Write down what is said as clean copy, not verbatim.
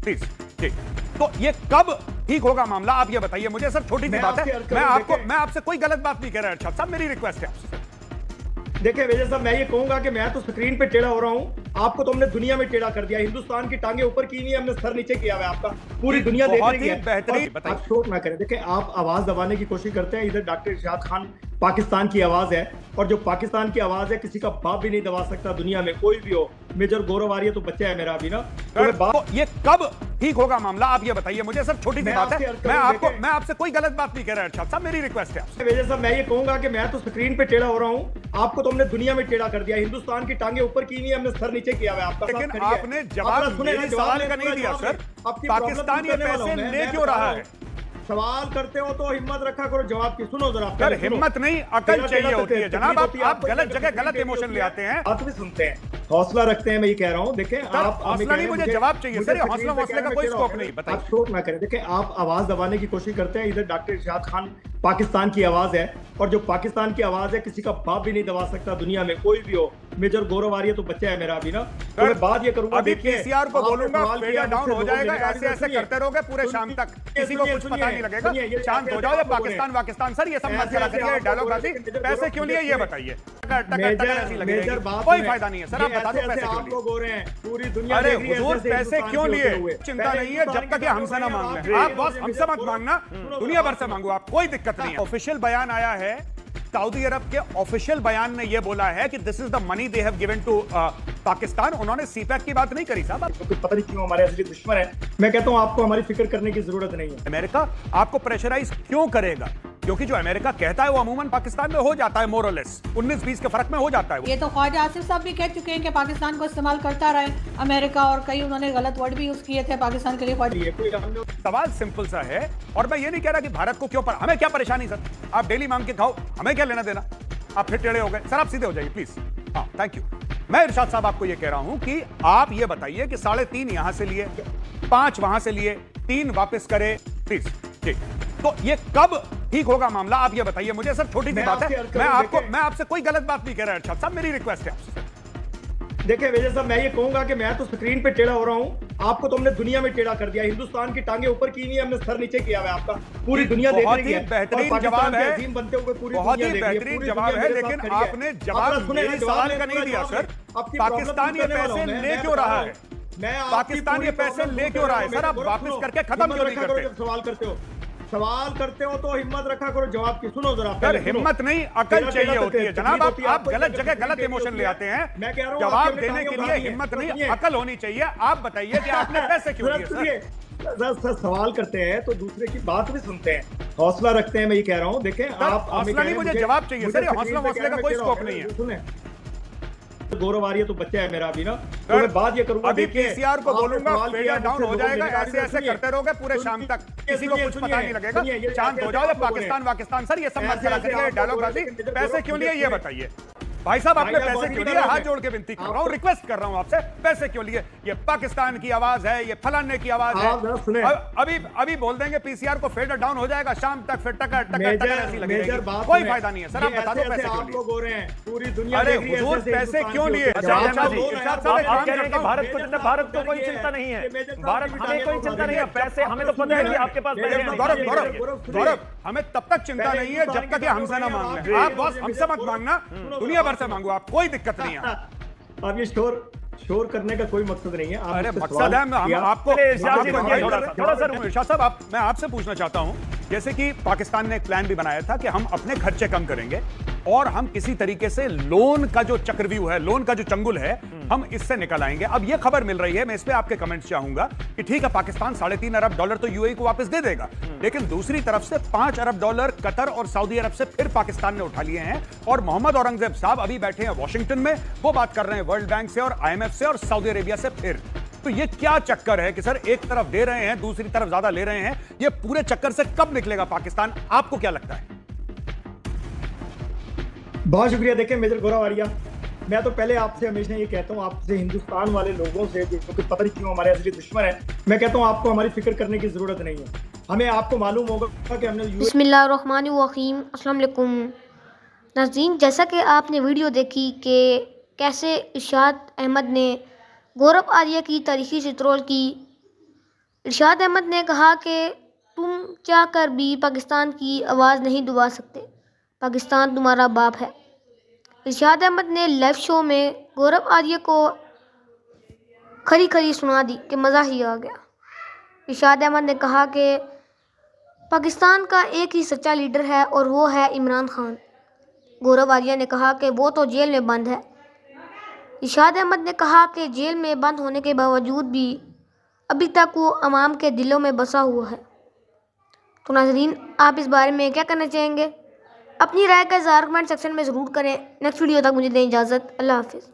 Please जी। तो ये कब ठीक होगा मामला, आप ये बताइए मुझे। सर छोटी सी बात है, मैं आपसे कोई गलत बात नहीं कह रहा अरशद साहब, मेरी रिक्वेस्ट है आपसे। देखिए मेजर साहब, मैं ये कहूंगा कि मैं तो स्क्रीन पे टेढ़ा हो रहा हूँ, आपको तो हमने दुनिया में टेढ़ा कर दिया। हिंदुस्तान की टांगे ऊपर की हुई है, हमने सर नीचे किया हुआ है आपका, पूरी दुनिया देख रही है। बेहतरीन, आप शोक ना करें। देखिए आप आवाज दबाने की कोशिश करते हैं, इधर डॉक्टर इरशाद खान पाकिस्तान की आवाज है, और जो पाकिस्तान की आवाज है किसी का बाप भी नहीं दबा सकता दुनिया में, कोई भी हो। मेजर गौरव आर्य तो बच्चा है मेरा अभी ना, तो ये कब ठीक होगा मामला, आप ये बताइए मुझे। सर छोटी सी बात है, मैं आपसे कोई गलत बात नहीं कह रहा अरशद साहब, मेरी रिक्वेस्ट है। मेजर साहब, मैं ये कहूंगा कि मैं तो स्क्रीन पे टेढ़ा हो रहा हूँ, आपको तो हमने दुनिया में टेढ़ा कर दिया। हिंदुस्तान की टांगे ऊपर की हुई है, हमने सर नीचे किया हुआ है आपका। लेकिन आपने जवाब मेरे सवाल का नहीं दिया सर। पाकिस्तान ये पैसे ले क्यों रहा है? सवाल करते हो तो हिम्मत रखा करो जवाब की। सुनो जरा, सर हिम्मत नहीं अकल चाहिए होती है जनाब। आप गलत जगह गलत इमोशन ले आते हैं। बात भी सुनते हैं, हौसला रखते हैं, मैं ये कह रहा हूँ। देखें आप हौसला नहीं, मुझे जवाब चाहिए सर। हौसला मसले का कोई स्कोप नहीं, बताइए। आप शोक ना करें। देखें आप आवाज दबाने की कोशिश करते हैं, इधर डॉक्टर इरशाद खान पाकिस्तान की आवाज है, और जो पाकिस्तान की आवाज है किसी का बाप भी नहीं दबा सकता दुनिया में, कोई भी हो। मेजर गौरव आर्य तो बच्चा है मेरा अभी ना, तो मैं बात ये करूंगा। अभी पीसीआर को बोलूंगा, फेडर डाउन हो जाएगा। ऐसे ऐसे करते रहोगे पूरे शाम तक, किसी को कुछ पता नहीं लगेगा। शांत हो जाओ। ये पाकिस्तान सर, ये सब मत करा करिए डायलॉग बाजी। पैसे क्यों लिए ये बताइए। कोई फायदा नहीं है सर, आप बता दो पैसे क्यों लिए। पूरी दुनिया अरे हुजूर पैसे क्यों लिए, चिंता नहीं है जब तक ये हमसे ना मांग लें। आप बॉस हमसे मत मांगना, दुनिया भर से मांगो आप, कोई दिक्कत नहीं है। ऑफिशियल बयान आया है, सऊदी अरब के ऑफिशियल बयान ने यह बोला है कि this is the money they have given to Pakistan. उन्होंने सीपैक की बात नहीं करी साहब। तो पता नहीं क्यों हमारे असली दुश्मन है। मैं कहता हूं आपको हमारी फिक्र करने की जरूरत नहीं है। अमेरिका आपको प्रेशराइज क्यों करेगा? क्योंकि जो अमेरिका कहता है वो अमूमन पाकिस्तान में हो जाता है, मोर और लेस 19-20 के फर्क में हो जाता है। ये तो ख्वाजा आसिफ साहब भी कह चुके हैं कि पाकिस्तान को इस्तेमाल करता रहे अमेरिका, और कई उन्होंने गलत वर्ड भी यूज किए थे पाकिस्तान के लिए। सवाल सिंपल सा है, और मैं ये नहीं कह रहा कि भारत को क्यों हमें क्या परेशानी सर, आप डेली मांग के खाओ, हमें क्या लेना देना। आप फिर टेढ़े हो गए सर, आप सीधे हो जाइए प्लीज। हाँ थैंक यू। मैं इरशाद साहब आपको ये कह रहा हूं कि आप ये बताइए कि 3.5 यहां से लिए, 5 वहां से लिए, 3 वापस करे प्लीज जी। तो ये कब ठीक होगा मामला, आप ये बताइए मुझे। सर छोटी सी बात है, मैं आपसे कोई गलत बात नहीं कह रहा अरशद साहब, मेरी रिक्वेस्ट है आपसे। देखिए मेजर साहब, मैं ये कहूंगा कि मैं तो स्क्रीन पे टेढ़ा हो रहा हूँ, आपको तो हमने दुनिया में टेढ़ा कर दिया। हिंदुस्तान की टांगे ऊपर की हुई है, हमने सर नीचे किया हुआ है आपका, पूरी दुनिया देख रही है। बेहतरीन जवाब है, बनते हुए पूरी बहुत ही बेहतरीन जवाब है, लेकिन आपने जवाब मेरे सवाल का नहीं दिया सर। पाकिस्तान ये पैसे ले क्यों रहा है? पाकिस्तान ये पैसे ले क्यों रहा है सर? आप वापस करके खत्म क्यों नहीं करते? सवाल करते हो तो हिम्मत रखा करो जवाब की। सुनो जरा, सर हिम्मत नहीं अकल चाहिए होती है जनाब। आप गलत जगह गलत इमोशन ले आते हैं। मैं कह रहा हूं जवाब देने के लिए हिम्मत नहीं अकल होनी चाहिए। आप बताइए कि आपने पैसे क्यों लिए सर? सवाल करते हैं तो दूसरे की बात भी सुनते हैं, हौसला रखते हैं, मैं ये कह रहा हूँ। देखें आप हौसला नहीं, मुझे जवाब चाहिए सर। हौसला मसले का कोई स्कोप नहीं है। सुने गौरव आर्य तो बच्चा है मेरा अभी ना, तो मैं बात ये करूंगा। अभी पीसीआर को बोलूंगा, फेडर डाउन हो जाएगा। ऐसे ऐसे करते रहोगे पूरे शाम तक, किसी को कुछ पता नहीं लगेगा। शांत हो जाओ। पाकिस्तान सर, ये सब मत करा करिए डायलॉग बाजी। पैसे क्यों लिए ये बताइए भाई साहब, आपने पैसे क्यों लिए? हाथ जोड़ के विनती कर रहा हूँ, रिक्वेस्ट कर रहा हूँ आपसे, पैसे क्यों लिए? ये पाकिस्तान की आवाज है, ये फलाने की आवाज है। अभी बोल देंगे पीसीआर को, फेडर डाउन हो जाएगा शाम तक, फिर टकर ऐसी लगेगी। कोई फायदा नहीं है सर, आप बता दो पैसे क्यों लिए? पूरी दुनिया अरे हुजूर पैसे क्यों लिए? भारत को कोई चिंता नहीं है, भारत हमें कोई चिंता नहीं है। पैसे हमें तो पता है कि आपके पास गौरव, हमें तब तक चिंता नहीं है जब तक ये हमसे ना मांग लें। आप बॉस हमसे मत मांगना, दुनिया भर से मांगो आप, कोई दिक्कत नहीं है। अब ये शोर करने का कोई मकसद नहीं है। अरे मकसद है, हम आपको थोड़ा सा इरशाद साहब, मैं आपसे पूछना चाहता हूं, जैसे कि पाकिस्तान ने एक प्लान भी बनाया था कि हम अपने खर्चे कम करेंगे और हम किसी तरीके से लोन का जो चक्रव्यूह है, लोन का जो चंगुल है, हम इससे निकल आएंगे। अब यह खबर मिल रही है, मैं इस पे आपके कमेंट्स चाहूंगा कि ठीक है पाकिस्तान $3.5 अरब तो यूएई को वापस दे देगा, लेकिन दूसरी तरफ से $5 अरब कतर और सऊदी अरब से फिर पाकिस्तान ने उठा लिए हैं। और मोहम्मद औरंगजेब साहब अभी बैठे हैं वॉशिंगटन में, वो बात कर रहे हैं वर्ल्ड बैंक से और IMF से और सऊदी अरेबिया से फिर। तो ये क्या चक्कर है कि सर एक तरफ दे रहे हैं, दूसरी तरफ ज्यादा ले रहे हैं? ये पूरे चक्कर से कब निकलेगा पाकिस्तान, आपको क्या लगता है? बहुत शुक्रिया। देखें मेजर गौरव आर्य, मैं तो पहले आपसे हमेशा ये कहता हूँ, आपसे हिंदुस्तान वाले लोगों से, क्योंकि पता नहीं क्यों हमारे असली दुश्मन है, मैं कहता हूँ आपको हमारी फिक्र करने की जरूरत नहीं है। हमें आपको मालूम होगा कि हमने बिस्मिल्लाहिर्रहमानिर्रहीम, अस्सलाम वालेकुम नाज़रीन। जैसा कि आपने वीडियो देखी कि कैसे इरशाद अहमद ने गौरव आर्य की तारीखी चित्रोल की इरशाद अहमद ने कहा कि तुम चाह कर भी पाकिस्तान की आवाज़ नहीं दबा सकते, पाकिस्तान तुम्हारा बाप है। इरशाद अहमद ने लाइव शो में गौरव आर्य को खरी खरी सुना दी कि मज़ा ही आ गया। इरशाद अहमद ने कहा कि पाकिस्तान का एक ही सच्चा लीडर है और वो है इमरान खान। गौरव आर्य ने कहा कि वो तो जेल में बंद है। इरशाद अहमद ने कहा कि जेल में बंद होने के बावजूद भी अभी तक वो अवाम के दिलों में बसा हुआ है। तो नाज़रीन, आप इस बारे में क्या कहना चाहेंगे? अपनी राय का इज़हार कमेंट सेक्शन में ज़रूर करें। नेक्स्ट वीडियो तक मुझे दें इजाज़त। अल्लाह हाफ़िज़।